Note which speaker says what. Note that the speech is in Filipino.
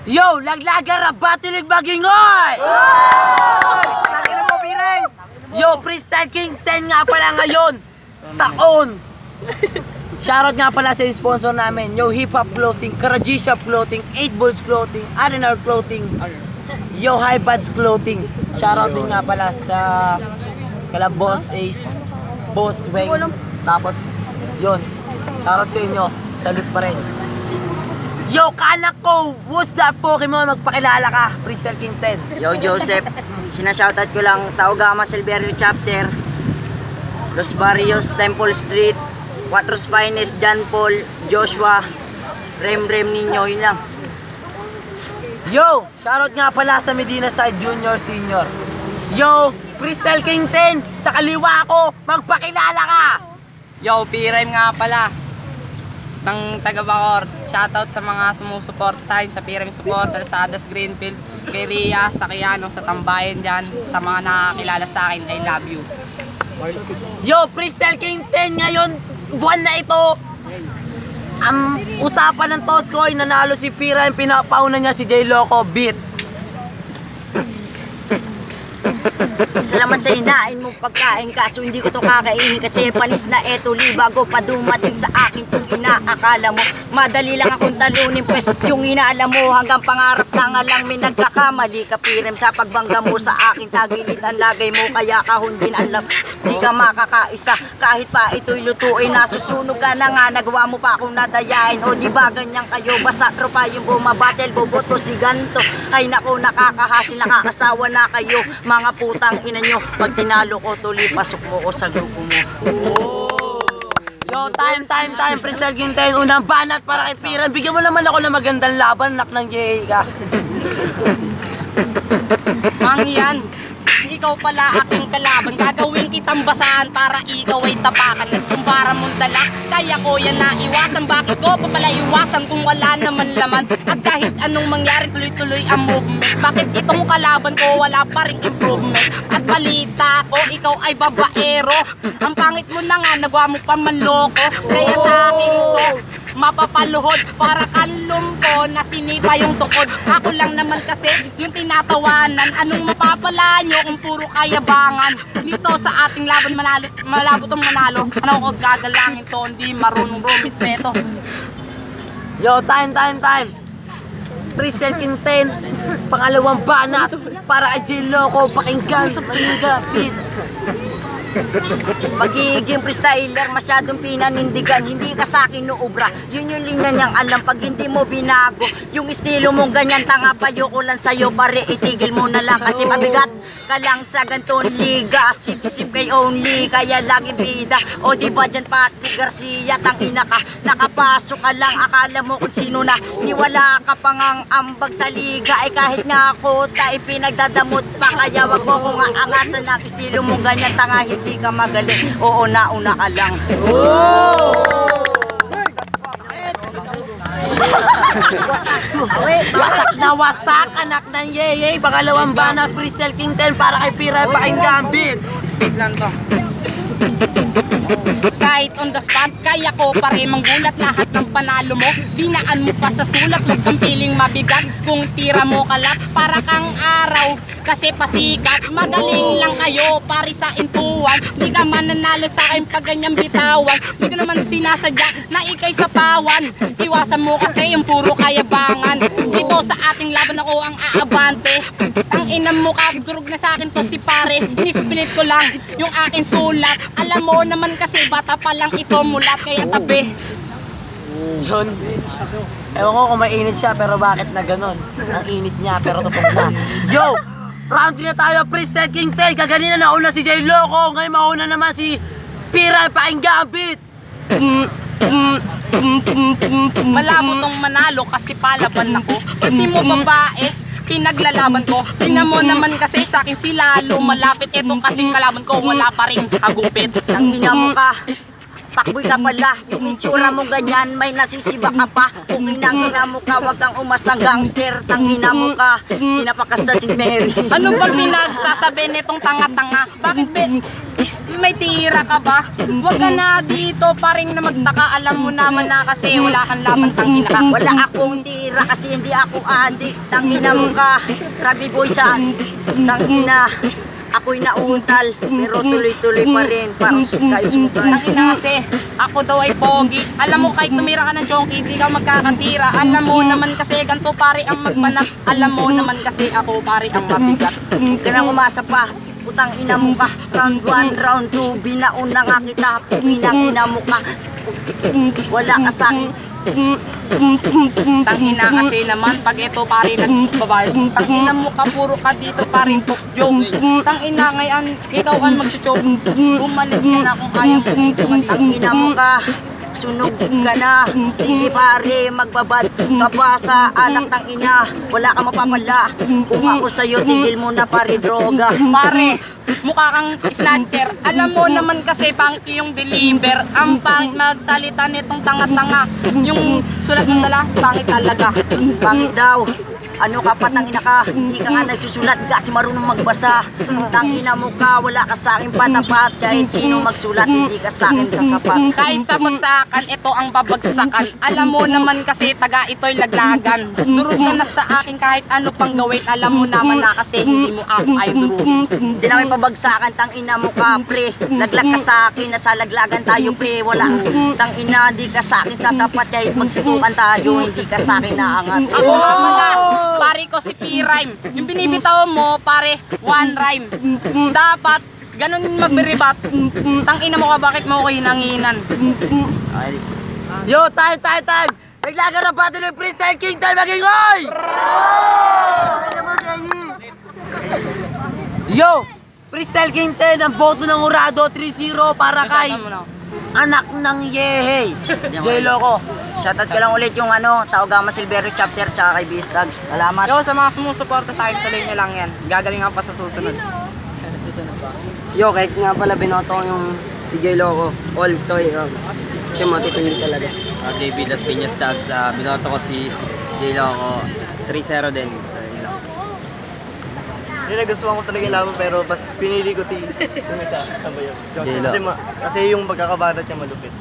Speaker 1: Yo, laglagar batilig magingoy!
Speaker 2: Tangin mo, Piray!
Speaker 1: Yo, Freestyle King 10 nga pala ngayon. Taon. Shoutout nga pala sa sponsor namin. Yo, Hip Hop Clothing, Karaji Shop Clothing, 8 Balls Clothing, R&R Clothing, Yo, High Buds Clothing. Shoutout din nga pala sa kala Boss Ace, Boss Weng. Tapos, yun. Shoutout sa inyo. Salute pa rin. Yo, kanak ko! What's that Pokemon? Magpakilala ka, Freestyle King 10.
Speaker 2: Yo, Joseph. Sinashoutout ko lang Taugama Silverio Chapter, Los Barrios, Temple Street, Cuatros Pines, John Paul, Joshua, Rem Ninyo, yun lang.
Speaker 1: Yo, shoutout nga pala sa Medina Side Junior, Senior. Yo, Freestyle King 10, sa kaliwa ko, magpakilala ka!
Speaker 3: Yo, P-Rhyme nga pala ng taga Bacoor. Shoutout sa mga sumusuporta sa akin, sa P-Rhyme supporter, sa Adas Greenfield, kay Ria, sa Kiano, sa Tambayan dyan, sa mga nakakilala sa akin, I love you.
Speaker 1: Yo, Freestyle King 10 ngayon, buwan na ito. Ang usapan ng Tots ko ay nanalo si Pira, yung pinapauna niya si J Loco Beat.
Speaker 2: Salamat sa hinain mong pagkain, kaso hindi ko to kakainin kasi panis na eto bago pa dumating sa akin itong inaakala mo. Madali lang akong talunin, pwes yung inaalam mo hanggang pangarap na nga lang may nagkakamali ka Pirem sa pagbangga mo sa akin. Tagilid ang lagay mo kaya kahon din alam, di ka makakaisa kahit pa ito'y lutuin. Nasusunog ka na nga, nagawa mo pa akong nadayain. O di ba ganyan kayo, basta tropa yung bumabatel, boboto si ganto. Ay nako, nakakahasil, nakakasawa na kayo mga putang ina nyo. Pag tinalo ko tuloy, pasok mo ko sa grupo mo.
Speaker 1: Yo, time, Freestyle King 10, unang banat para kay Pira. Bigyan mo naman ako ng magandang laban, nak ng J ka.
Speaker 3: Mang yan, ikaw pala aking kalaban. Gagawin kitang basahan para ikaw ay tapakan. At kung para mong dala, kaya ko yan naiwasan. Bakit ko pa pala iwasan kung wala naman laman? At kahit anong mangyari, tuloy-tuloy ang movement. Bakit itong kalaban ko wala pa rin improvement? At balita ko, ikaw ay babaero. Ang pangit mo na nga, nagawa mo pa manloko. Kaya sa akin to, mapapaluhod para kanlong ko na sinipa yung tukod. Ako lang naman kasi yung tinatawanan. Anong mapapala nyo kung puro kayabangan? Dito sa ating laban malabo tong manalo. Ano ko gagalangin to, hindi marunong rumispeto.
Speaker 1: Yo, time. Freestyle King 10, pangalawang banat para kay J Loco, pakinggan, maningapit.
Speaker 2: Magiging freestyler, masyadong pinanindigan. Hindi ka sa akin nuubra, yun yung linya niyang alam. Pag hindi mo binago yung estilo mong ganyan, tanga payo ko lang sa'yo, pare itigil mo na lang. Kasi mabigat ka lang sa ganton liga, sip-sip kay only, kaya lagi bida. O diba dyan Pati Garcia, tangina ka, nakapasok ka lang, akala mo kung sino na. Niwala ka pang ang ambag sa liga, ay kahit nga ako tayo pinagdadamot pa. Kaya wag mo kong aangasan ng estilo mong ganyan, tanga hindi ka magaling, oo nauna ka lang.
Speaker 1: Wasak, anak ng Yeye. Pangalawang banat, Freestyle King 10 para kay Pira, pakinggan, beat.
Speaker 3: Speed lang to. Kahit on the spot, kaya ko pare manggulat. Lahat ng panalo mo, dinaan mo pa sa sulat. Huwag kang piling mabigat kung tira mo kalat. Para kang araw, kasi pasikat. Magaling lang kayo, pare sa intuan. Di ka man nanalo sa akin pag ganyang bitawan. Di ko naman sinasadya na ikay sa pawan. Iwasan mo kasi yung puro kayabangan. Dito sa ating laban ako ang aabante. Ang inam mo ka, durog na sa akin to si pare. Inispilit ko lang yung akin sulat. Alam mo naman kasi bata pa lang ito mulat, kaya tabi.
Speaker 1: Yun. Ewan ko kung mainit siya, pero bakit na ganun? Ang init niya, pero totoo na. Yo! Round 3 na tayo, Freestyle King 10. Kaganina nauna si J Loco, ngayon mauna naman si Pira, pakinggan, beat.
Speaker 3: Malabo tong manalo kasi palaban ako. Hindi mo babae, pinaglalaban ko. Tingnan mo naman kasi sa akin sila lumalapit. Etong kasing kalaban ko wala pa rin kagupit.
Speaker 2: Tangina mo ka, pakboy ka pala. Yung itsura mo ganyan, may nasisiba ka pa. Kung inangina mo ka, wag kang umastang gangster. Tangina mo ka, sinapakas sa si Mary.
Speaker 3: Ano bang pinagsasabi nitong tanga-tanga? Bakit may tira ka ba? Huwag ka na dito paring na magtaka. Alam mo naman na kasi wala kang laban tangina ka.
Speaker 2: Wala akong tira kasi hindi ako adik. Tangina mo ka, Rabi Boy Sans. Tangina, ako'y nauntal, pero tuloy-tuloy pa rin. Parang kayo sumukan.
Speaker 3: Tangina kasi, ako daw ay pogi. Alam mo kahit tumira ka ng chonky, di ka magkakatira. Alam mo naman kasi ganito pare ang magbanat. Alam mo naman kasi ako pare ang mabigat.
Speaker 2: Huwag ka na umasa pa, putang ina mo ka. Round 1, round 2, binauna nga kita. Puminang ina mo ka. Wala ka sa'kin.
Speaker 3: Tangina kasi naman pag ito pare nagbabayad. Tangina mo ka puro ka dito pare joke. Tangina ngayon ikaw ang magcho-choke. Umalis ka na kung ayaw mo dito ka dito.
Speaker 2: Tangina mo ka. Sunog ka na, sige pare, magbabad ka pa sa anak ng ina. Wala ka mapapala, kung ako sa'yo, tigil mo na pare, droga.
Speaker 3: Pare, mukha kang snatcher. Alam mo naman kasi pangit yung deliver. Ang pangit magsalita nitong tanga-tanga. Yung sulat ng dala, pangit talaga.
Speaker 2: Pangit daw, ano ka pa, tangina ka, hindi ka nga nagsusulat kasi marunong magbasa. Tangina mo ka, wala ka sa akin patapat, kahit sino magsulat, hindi ka sa akin sasapat.
Speaker 3: Kahit sa bagsakan, ito ang babagsakan. Alam mo naman kasi taga ito'y laglagan. Durog ka na sa akin kahit ano pang gawin. Alam mo naman na kasi hindi mo ako ay durugin.
Speaker 2: Hindi namin pabagsakan, tangina mo ka, pre. Laglag ka sa akin, nasa laglagan tayo, pre. Wala, tangina, hindi ka sa akin sasapat, kahit magsutukan tayo, hindi ka sa akin naangat.
Speaker 3: Ako nga pala, pare ko si P-Rhyme. Yung binibitaw mo, pare, one rhyme. Dapat, ganun mag-rebat. Tangina mo ka, bakit mo ko hinanginan?
Speaker 1: Yo, time! Naglaga ng battle ng Freestyle King time maging oy! Yo! Freestyle King 10, ang boto ng Urado, 3-0 para kay anak ng Yehey. J-Loco.
Speaker 2: Shoutout ka lang ulit yung Taogama Silverio Chapter tsaka kay Beastags. Salamat.
Speaker 3: Yo, sa mga sumusuporta sa akin, tuloy nyo lang yan. Gagalingan pa sa susunod.
Speaker 4: Yo, kahit nga pala binoto ko yung si J-Loco, all toy, siya matitindi talaga.
Speaker 5: David Las Piñas Tags, binoto ko si J-Loco, 3-0 din. So, yun lang.
Speaker 6: Hindi nagustuhan ko talaga yung laban pero mas pinili ko si yung isa, ano ba yun?
Speaker 4: J-Lo.
Speaker 6: Kasi yung pagkakabanat niya malupit.